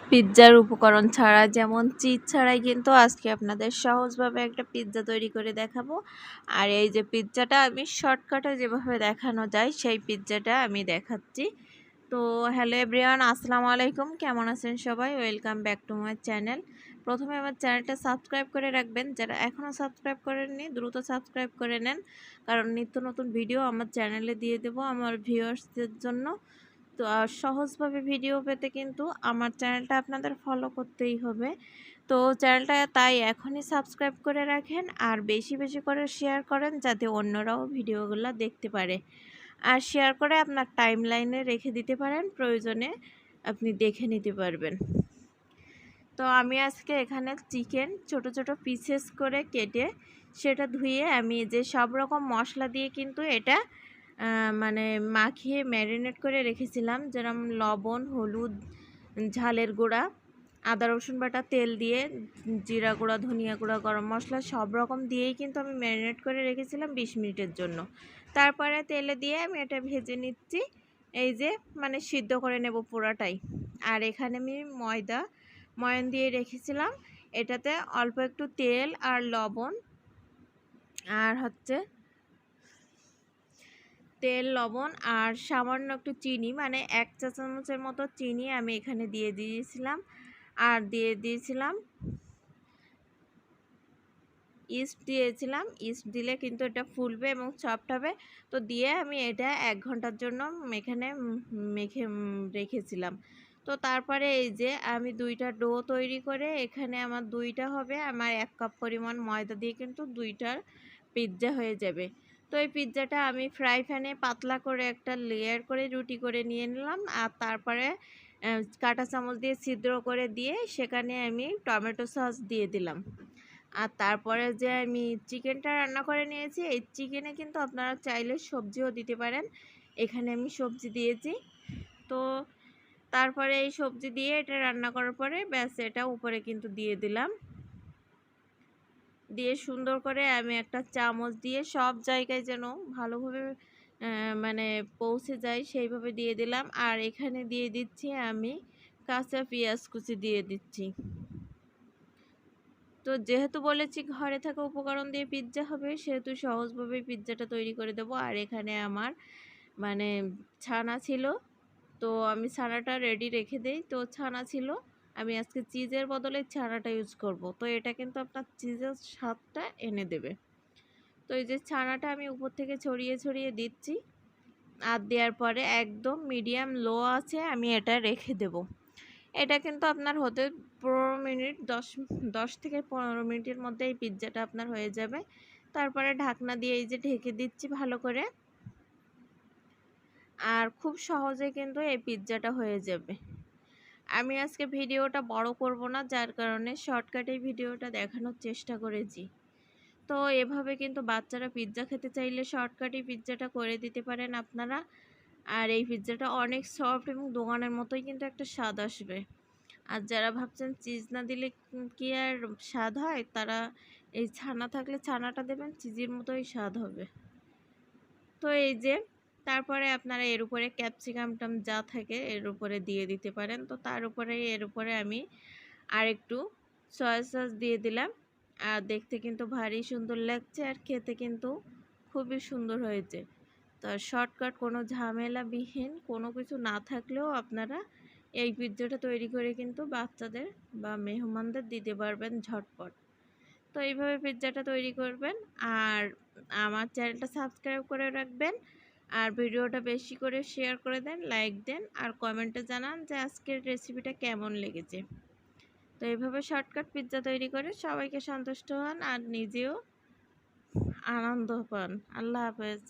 পিৎজার উপকরণ ছাড়া, যেমন চিজ ছাড়াই কিন্তু আজকে আপনাদের সহজভাবে একটা পিৎজা তৈরি করে দেখাবো। আর এই যে পিৎজাটা আমি শর্টকাটে যেভাবে দেখানো যায় সেই পিৎজাটা আমি দেখাচ্ছি। তো হ্যালো এভরিওয়ান, আসসালামু আলাইকুম। কেমন আছেন সবাই? Welcome back to my channel. প্রথমে আমার চ্যানেলটা সাবস্ক্রাইব করে রাখবেন, যারা এখনও সাবস্ক্রাইব করেননি দ্রুত সাবস্ক্রাইব করে নেন, কারণ নিত্য নতুন ভিডিও আমার চ্যানেলে দিয়ে দেবো আমার ভিউয়ার্সদের জন্য। তো সহজভাবে ভিডিও পেতে কিন্তু আমার চ্যানেলটা আপনাদের ফলো করতেই হবে। তো চ্যানেলটা তাই এখনই সাবস্ক্রাইব করে রাখেন আর বেশি বেশি করে শেয়ার করেন, যাতে অন্যরাও ভিডিওগুলো দেখতে পারে। আর শেয়ার করে আপনার টাইম লাইনে রেখে দিতে পারেন, প্রয়োজনে আপনি দেখে নিতে পারবেন। তো আমি আজকে এখানে চিকেন ছোট ছোট পিসেস করে কেটে সেটা ধুয়ে আমি যে সব রকম মশলা দিয়ে কিন্তু এটা মানে মাখিয়ে ম্যারিনেট করে রেখেছিলাম, যেরকম লবণ, হলুদ, ঝালের গুঁড়া, আদা রসুন বাটা, তেল দিয়ে জিরা গুঁড়া, ধনিয়া গুঁড়া, গরম মশলা সব রকম দিয়েই কিন্তু আমি ম্যারিনেট করে রেখেছিলাম 20 মিনিটের জন্য। তারপরে তেলে দিয়ে আমি এটা ভেজে নিচ্ছি, এই যে মানে সিদ্ধ করে নেব পুরাটাই। আর এখানে আমি ময়ান দিয়ে রেখেছিলাম, এটাতে অল্প একটু তেল আর লবণ আর লবণ আর সামান্য একটু চিনি, মানে 1 চা চামচের মতো চিনি আমি এখানে দিয়ে দিয়েছিলাম। আর দিয়ে দিয়েছিলাম ইস্ট দিয়েছিলাম। ইস্ট দিলে কিন্তু এটা ফুলবে এবং সফট হবে। তো দিয়ে আমি এটা 1 ঘন্টার জন্য এখানে মেখে রেখেছিলাম। তো তারপরে এই যে আমি 2টা ডো তৈরি করে, এখানে আমার 2টা হবে, আমার 1 কাপ পরিমাণ ময়দা দিয়ে কিন্তু 2টার পিৎজা হয়ে যাবে। তো এই পিৎজাটা আমি ফ্রাই প্যানে পাতলা করে একটা লেয়ার করে রুটি করে নিয়ে নিলাম। আর তারপরে কাঁটা চামচ দিয়ে ছিদ্র করে দিয়ে সেখানে আমি টমেটো সস দিয়ে দিলাম। আর তারপরে যে আমি চিকেনটা রান্না করে নিয়েছি, এই চিকেনে কিন্তু আপনারা চাইলে সবজিও দিতে পারেন। এখানে আমি সবজি দিয়েছি। তো তারপরে এই সবজি দিয়ে এটা রান্না করার পরে ব্যাস এটা উপরে কিন্তু দিয়ে দিলাম। দিয়ে সুন্দর করে আমি একটা চামচ দিয়ে সব জায়গায় যেন ভালোভাবে মানে পৌঁছে যায় সেইভাবে দিয়ে দিলাম। আর এখানে দিয়ে দিচ্ছি আমি কাঁচা পেঁয়াজ কুচি দিয়ে দিচ্ছি। তো যেহেতু বলেছি ঘরে থাকা উপকরণ দিয়ে পিৎজা হবে, সেহেতু সহজভাবেই পিৎজাটা তৈরি করে দেবো। আর এখানে আমার মানে ছানা ছিল, তো আমি ছানাটা রেডি রেখে দেই। তো ছানা ছিল, আমি আজকে চিজের বদলে ছানাটা ইউজ করব। তো এটা কিন্তু আপনার চিজের স্বাদটা এনে দেবে। তো এই যে ছানাটা আমি উপর থেকে ছড়িয়ে ছড়িয়ে দিচ্ছি। আর দেওয়ার পরে একদম মিডিয়াম লো আছে আমি এটা রেখে দেব। এটা কিন্তু আপনার হতে 15 মিনিট 10 থেকে 15 মিনিটের মধ্যে এই পিৎজাটা আপনার হয়ে যাবে। তারপরে ঢাকনা দিয়ে এই যে ঢেকে দিচ্ছি ভালো করে। আর খুব সহজে কিন্তু এই পিৎজাটা হয়ে যাবে। আমি আজকে ভিডিওটা বড় করব না, যার কারণে শর্টকাটে ভিডিওটা দেখানোর চেষ্টা করেছি। তো এভাবে কিন্তু বাচ্চারা পিৎজা খেতে চাইলে শর্টকাটে পিৎজাটা করে দিতে পারেন আপনারা। আর এই পিৎজাটা অনেক সফট এবং দোকানের মতোই কিন্তু একটা স্বাদ আসবে। আর যারা ভাবছেন চিজ না দিলে কি আর স্বাদ হয়, তারা এই ছানা থাকলে ছানাটা দেবেন, চিজের মতোই স্বাদ হবে। তো এই যে তারপরে আপনারা এর উপরে ক্যাপসিকামটাম যা থাকে এর উপরে দিয়ে দিতে পারেন। তো এর উপরে আমি আর একটু সয়া সস দিয়ে দিলাম। আর দেখতে কিন্তু ভারী সুন্দর লাগছে, আর খেতে কিন্তু খুবই সুন্দর হয়েছে। তো শর্টকাট কোনো ঝামেলাবিহীন কোনো কিছু না থাকলেও আপনারা এই পিৎজাটা তৈরি করে কিন্তু বাচ্চাদের বা মেহমানদের দিতে পারবেন ঝটপট। তো এইভাবে পিৎজাটা তৈরি করবেন। আর আমার চ্যানেলটা সাবস্ক্রাইব করে রাখবেন। আর ভিডিওটা বেশি করে শেয়ার করে দেন, লাইক দেন, আর কমেন্টে জানান যে আজকের রেসিপিটা কেমন লেগেছে। তো এইভাবে শর্টকাট পিৎজা তৈরি করে সবাইকে সন্তুষ্ট হন আর নিজেও আনন্দ পান। আল্লাহ হাফেজ।